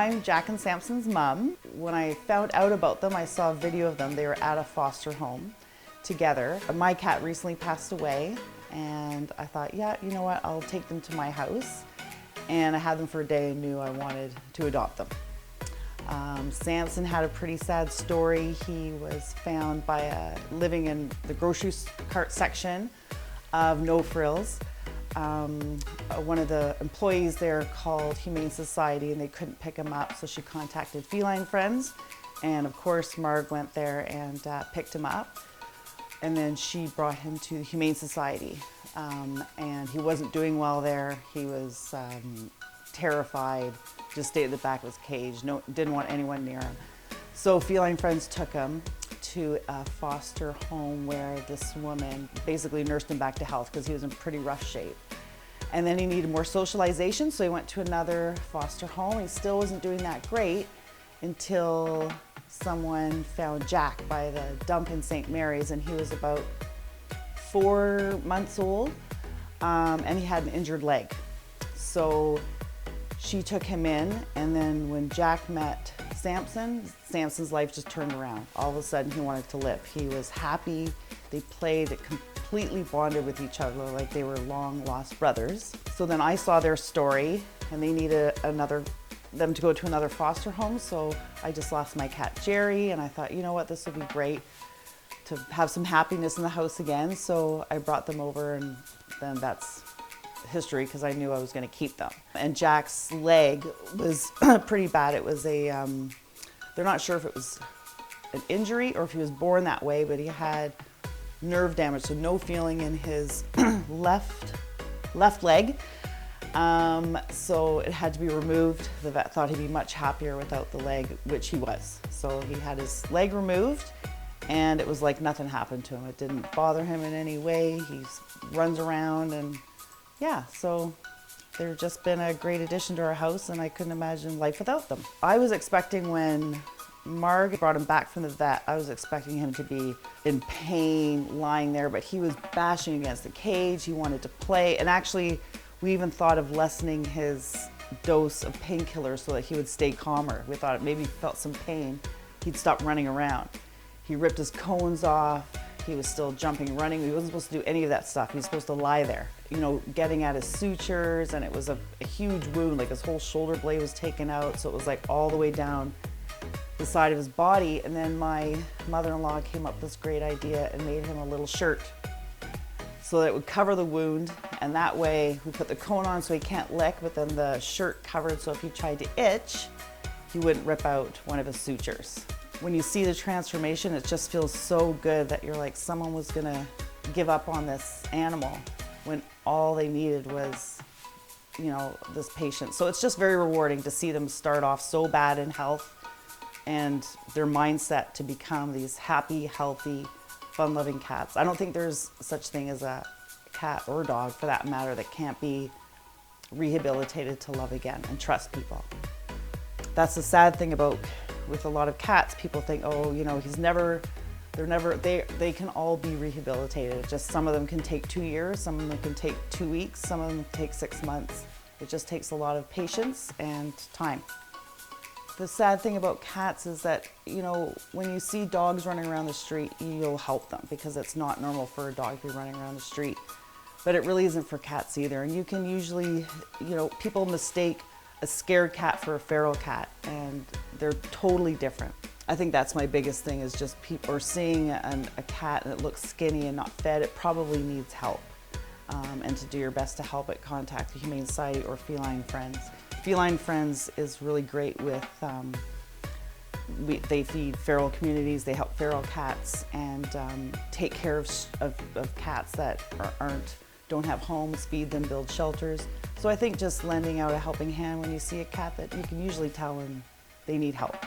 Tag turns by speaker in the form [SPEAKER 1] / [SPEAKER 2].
[SPEAKER 1] I'm Jack and Samson's mom. When I found out about them, I saw a video of them. They were at a foster home together. My cat recently passed away, and I thought, yeah, you know what, I'll take them to my house. And I had them for a day and knew I wanted to adopt them. Samson had a pretty sad story. He was found living in the grocery cart section of No Frills. One of the employees there called Humane Society and they couldn't pick him up, so she contacted Feline Friends, and of course Marg went there and picked him up, and then she brought him to the Humane Society, and he wasn't doing well there. He was terrified, just stayed at the back of his cage, didn't want anyone near him. So Feline Friends took him to a foster home where this woman basically nursed him back to health because he was in pretty rough shape. And then he needed more socialization, so he went to another foster home. He still wasn't doing that great until someone found Jack by the dump in St. Mary's, and he was about 4 months old, and he had an injured leg. So she took him in, and then when Jack met Samson's life just turned around. All of a sudden he wanted to live. He was happy. They played, it completely bonded with each other like they were long lost brothers. So then I saw their story, and they needed them to go to another foster home. So I just lost my cat Jerry, and I thought, you know what, this would be great to have some happiness in the house again. So I brought them over, and then that's history because I knew I was going to keep them. And Jack's leg was pretty bad. It was they're not sure if it was an injury or if he was born that way, but he had nerve damage, so no feeling in his left leg. So it had to be removed. The vet thought he'd be much happier without the leg, which he was. So he had his leg removed, and it was like nothing happened to him. It didn't bother him in any way. He runs around, and yeah, so they've just been a great addition to our house, and I couldn't imagine life without them. I was expecting when Marg brought him back from the vet, I was expecting him to be in pain, lying there, but he was bashing against the cage. He wanted to play, and actually we even thought of lessening his dose of painkillers so that he would stay calmer. We thought maybe he felt some pain, he'd stop running around. He ripped his cones off. He was still jumping, running. He wasn't supposed to do any of that stuff. He was supposed to lie there, you know, getting at his sutures, and it was a huge wound, like his whole shoulder blade was taken out, so it was like all the way down the side of his body. And then my mother-in-law came up with this great idea and made him a little shirt so that it would cover the wound, and that way we put the cone on so he can't lick, but then the shirt covered so if he tried to itch, he wouldn't rip out one of his sutures. When you see the transformation, it just feels so good that you're like, someone was gonna give up on this animal when all they needed was, you know, this patient. So it's just very rewarding to see them start off so bad in health and their mindset to become these happy, healthy, fun-loving cats. I don't think there's such thing as a cat or dog, for that matter, that can't be rehabilitated to love again and trust people. That's the sad thing about with a lot of cats. People think, oh, you know, they can all be rehabilitated. Just some of them can take 2 years, some of them can take 2 weeks, some of them take 6 months. It just takes a lot of patience and time. The sad thing about cats is that, you know, when you see dogs running around the street, you'll help them because it's not normal for a dog to be running around the street. But it really isn't for cats either. And you can usually, you know, people mistake a scared cat for a feral cat, and they're totally different. I think that's my biggest thing, is just people are seeing a cat and it looks skinny and not fed. It probably needs help. And to do your best to help it, contact the Humane Society or Feline Friends. Feline Friends is really great with, they feed feral communities, they help feral cats, and take care of cats that don't have homes, feed them, build shelters. So I think just lending out a helping hand when you see a cat, that you can usually tell when they need help.